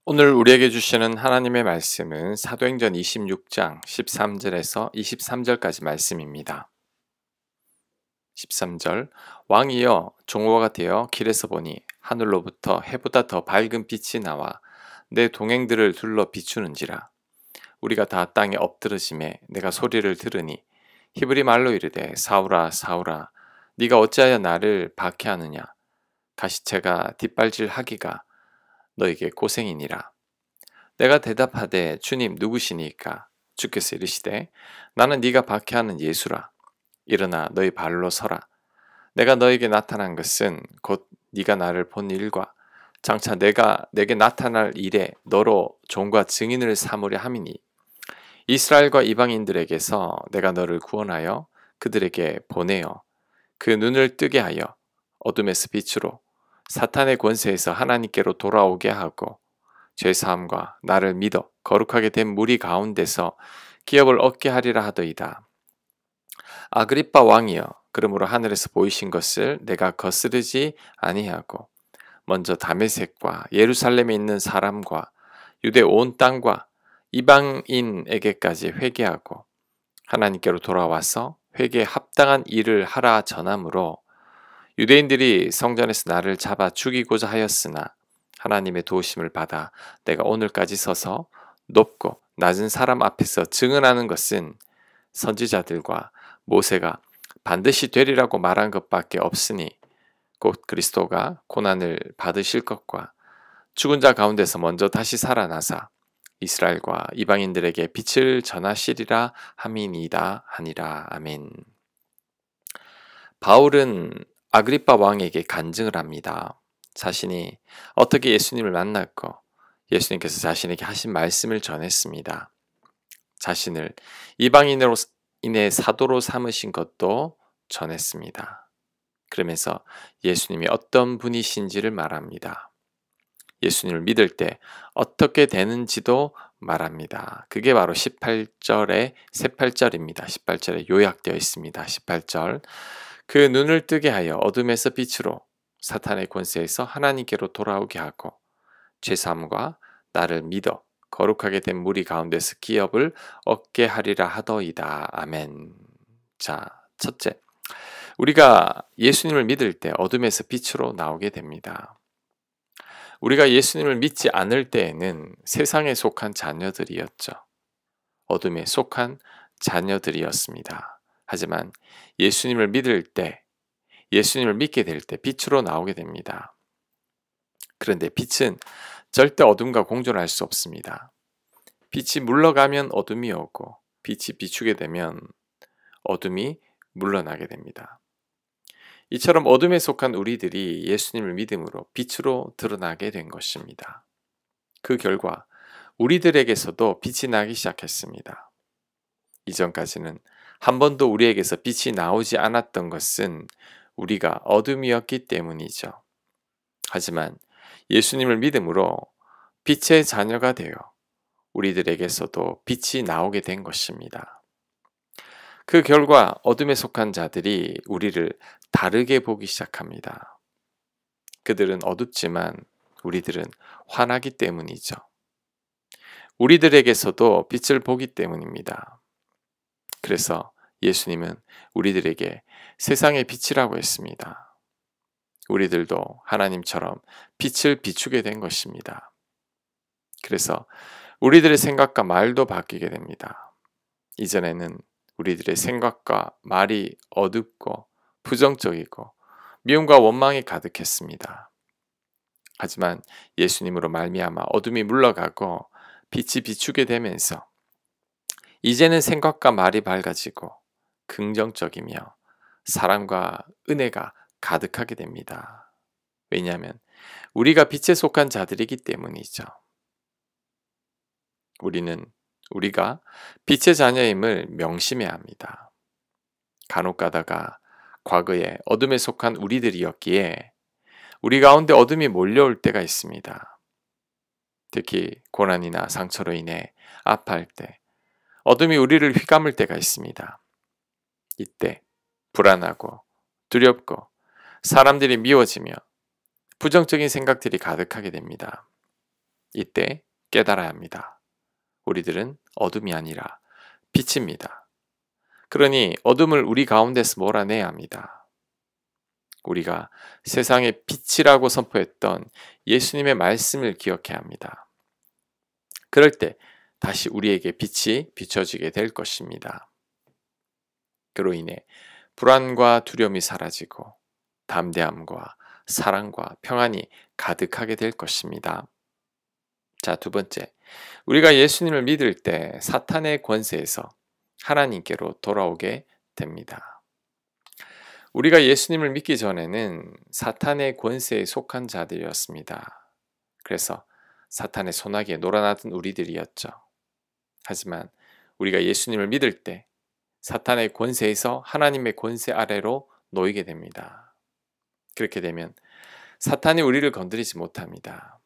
오늘 우리에게 주시는 하나님의 말씀은 사도행전 26장 13절에서 23절까지 말씀입니다. 13절 왕이여 종로가 되어 길에서 보니 하늘로부터 해보다 더 밝은 빛이 나와 내 동행들을 둘러 비추는지라. 우리가 다 땅에 엎드러짐에 내가 소리를 들으니 히브리 말로 이르되 사울아 사울아 네가 어찌하여 나를 박해하느냐. 가시체가 뒷발질하기가 너에게 고생이니라. 내가 대답하되 주님 누구시니까? 주께서 이르시되 나는 네가 박해하는 예수라. 일어나 너희 발로 서라. 내가 너에게 나타난 것은 곧 네가 나를 본 일과 장차 내가 내게 나타날 일에 너로 종과 증인을 삼으려 함이니 이스라엘과 이방인들에게서 내가 너를 구원하여 그들에게 보내어 그 눈을 뜨게 하여 어둠에서 빛으로 사탄의 권세에서 하나님께로 돌아오게 하고 죄사함과 나를 믿어 거룩하게 된 무리 가운데서 기업을 얻게 하리라 하더이다. 아그리빠 왕이여 그러므로 하늘에서 보이신 것을 내가 거스르지 아니하고 먼저 다메섹과 예루살렘에 있는 사람과 유대 온 땅과 이방인에게까지 회개하고 하나님께로 돌아와서 회개에 합당한 일을 하라 전함으로 유대인들이 성전에서 나를 잡아 죽이고자 하였으나 하나님의 도우심을 받아 내가 오늘까지 서서 높고 낮은 사람 앞에서 증언하는 것은 선지자들과 모세가 반드시 되리라고 말한 것밖에 없으니 곧 그리스도가 고난을 받으실 것과 죽은 자 가운데서 먼저 다시 살아나사 이스라엘과 이방인들에게 빛을 전하시리라 함이니이다 하니라. 아멘. 바울은 아그리빠 왕에게 간증을 합니다. 자신이 어떻게 예수님을 만났고 예수님께서 자신에게 하신 말씀을 전했습니다. 자신을 이방인으로 인해 사도로 삼으신 것도 전했습니다. 그러면서 예수님이 어떤 분이신지를 말합니다. 예수님을 믿을 때 어떻게 되는지도 말합니다. 그게 바로 18절의 새 8절입니다. 18절에 요약되어 있습니다. 18절 그 눈을 뜨게 하여 어둠에서 빛으로 사탄의 권세에서 하나님께로 돌아오게 하고 죄사함과 나를 믿어 거룩하게 된 무리 가운데서 기업을 얻게 하리라 하더이다. 아멘. 자, 첫째, 우리가 예수님을 믿을 때 어둠에서 빛으로 나오게 됩니다. 우리가 예수님을 믿지 않을 때에는 세상에 속한 자녀들이었죠. 어둠에 속한 자녀들이었습니다. 하지만 예수님을 믿을 때, 예수님을 믿게 될 때 빛으로 나오게 됩니다. 그런데 빛은 절대 어둠과 공존할 수 없습니다. 빛이 물러가면 어둠이 오고 빛이 비추게 되면 어둠이 물러나게 됩니다. 이처럼 어둠에 속한 우리들이 예수님을 믿음으로 빛으로 드러나게 된 것입니다. 그 결과 우리들에게서도 빛이 나기 시작했습니다. 이전까지는 한 번도 우리에게서 빛이 나오지 않았던 것은 우리가 어둠이었기 때문이죠. 하지만 예수님을 믿음으로 빛의 자녀가 되어 우리들에게서도 빛이 나오게 된 것입니다. 그 결과 어둠에 속한 자들이 우리를 다르게 보기 시작합니다. 그들은 어둡지만 우리들은 환하기 때문이죠. 우리들에게서도 빛을 보기 때문입니다. 그래서 예수님은 우리들에게 세상의 빛이라고 했습니다. 우리들도 하나님처럼 빛을 비추게 된 것입니다. 그래서 우리들의 생각과 말도 바뀌게 됩니다. 이전에는 우리들의 생각과 말이 어둡고 부정적이고 미움과 원망이 가득했습니다. 하지만 예수님으로 말미암아 어둠이 물러가고 빛이 비추게 되면서 이제는 생각과 말이 밝아지고 긍정적이며 사랑과 은혜가 가득하게 됩니다. 왜냐하면 우리가 빛에 속한 자들이기 때문이죠. 우리가 빛의 자녀임을 명심해야 합니다. 간혹 가다가 과거에 어둠에 속한 우리들이었기에 우리 가운데 어둠이 몰려올 때가 있습니다. 특히 고난이나 상처로 인해 아파할 때 어둠이 우리를 휘감을 때가 있습니다. 이때 불안하고 두렵고 사람들이 미워지며 부정적인 생각들이 가득하게 됩니다. 이때 깨달아야 합니다. 우리들은 어둠이 아니라 빛입니다. 그러니 어둠을 우리 가운데서 몰아내야 합니다. 우리가 세상의 빛이라고 선포했던 예수님의 말씀을 기억해야 합니다. 그럴 때 다시 우리에게 빛이 비춰지게 될 것입니다. 그로 인해 불안과 두려움이 사라지고 담대함과 사랑과 평안이 가득하게 될 것입니다. 자, 두 번째. 우리가 예수님을 믿을 때 사탄의 권세에서 하나님께로 돌아오게 됩니다. 우리가 예수님을 믿기 전에는 사탄의 권세에 속한 자들이었습니다. 그래서 사탄의 소나기에 놀아나던 우리들이었죠. 하지만 우리가 예수님을 믿을 때 사탄의 권세에서 하나님의 권세 아래로 놓이게 됩니다. 그렇게 되면 사탄이 우리를 건드리지 못합니다.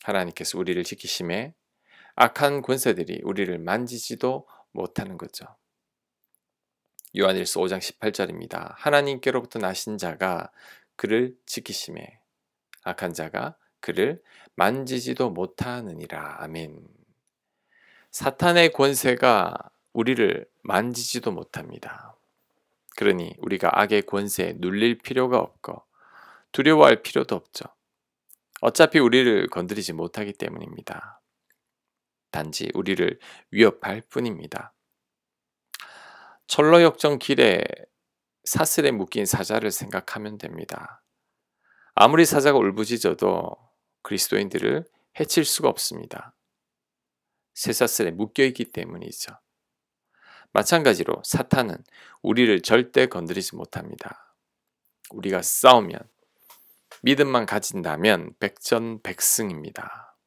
하나님께서 우리를 지키심에 악한 권세들이 우리를 만지지도 못하는 거죠. 요한일서 5장 18절입니다. 하나님께로부터 나신 자가 그를 지키심에 악한 자가 그를 만지지도 못하느니라. 아멘. 사탄의 권세가 우리를 만지지도 못합니다. 그러니 우리가 악의 권세에 눌릴 필요가 없고 두려워할 필요도 없죠. 어차피 우리를 건드리지 못하기 때문입니다. 단지 우리를 위협할 뿐입니다. 철로역정 길에 사슬에 묶인 사자를 생각하면 됩니다. 아무리 사자가 울부짖어도 그리스도인들을 해칠 수가 없습니다. 쇠사슬에 묶여있기 때문이죠. 마찬가지로 사탄은 우리를 절대 건드리지 못합니다. 우리가 싸우면 믿음만 가진다면 백전백승입니다.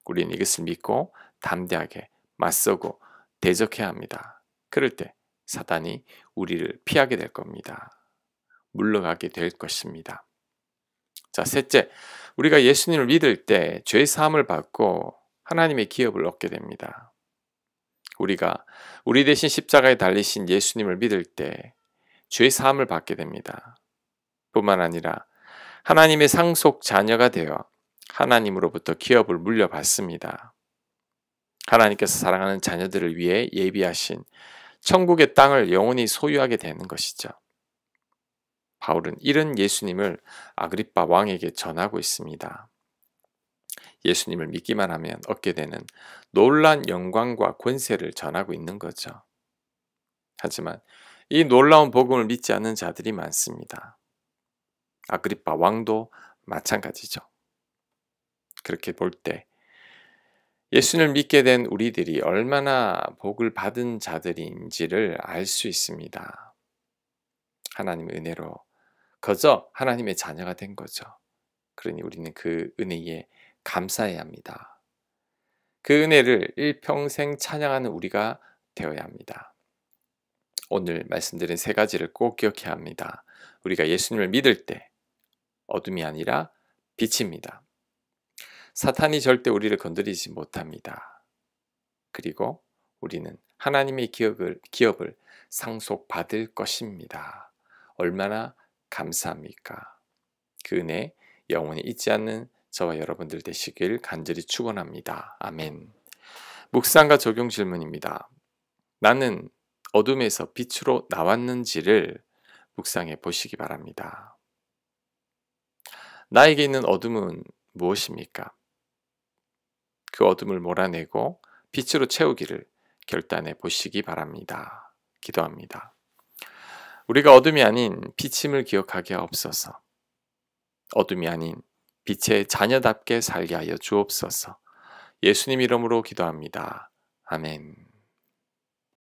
우리는 이것을 믿고 담대하게 맞서고 대적해야 합니다. 그럴 때 사탄이 우리를 피하게 될 겁니다. 물러가게 될 것입니다. 자, 셋째, 우리가 예수님을 믿을 때 죄 사함을 받고 하나님의 기업을 얻게 됩니다. 우리가 우리 대신 십자가에 달리신 예수님을 믿을 때 죄 사함을 받게 됩니다. 뿐만 아니라 하나님의 상속 자녀가 되어 하나님으로부터 기업을 물려받습니다. 하나님께서 사랑하는 자녀들을 위해 예비하신 천국의 땅을 영원히 소유하게 되는 것이죠. 바울은 이런 예수님을 아그리빠 왕에게 전하고 있습니다. 예수님을 믿기만 하면 얻게 되는 놀라운 영광과 권세를 전하고 있는 거죠. 하지만 이 놀라운 복음을 믿지 않는 자들이 많습니다. 아그리빠 왕도 마찬가지죠. 그렇게 볼 때 예수님을 믿게 된 우리들이 얼마나 복을 받은 자들인지를 알 수 있습니다. 하나님의 은혜로 거저 하나님의 자녀가 된 거죠. 그러니 우리는 그 은혜에 감사해야 합니다. 그 은혜를 일평생 찬양하는 우리가 되어야 합니다. 오늘 말씀드린 세 가지를 꼭 기억해야 합니다. 우리가 예수님을 믿을 때 어둠이 아니라 빛입니다. 사탄이 절대 우리를 건드리지 못합니다. 그리고 우리는 하나님의 기업을 상속받을 것입니다. 얼마나 감사합니까? 그 은혜 영원히 잊지 않는 저와 여러분들 되시길 간절히 축원합니다. 아멘. 묵상과 적용 질문입니다. 나는 어둠에서 빛으로 나왔는지를 묵상해 보시기 바랍니다. 나에게 있는 어둠은 무엇입니까? 그 어둠을 몰아내고 빛으로 채우기를 결단해 보시기 바랍니다. 기도합니다. 우리가 어둠이 아닌 빛임을 기억하게 하옵소서. 어둠이 아닌 빛의 자녀답게 살게 하여 주옵소서. 예수님 이름으로 기도합니다. 아멘.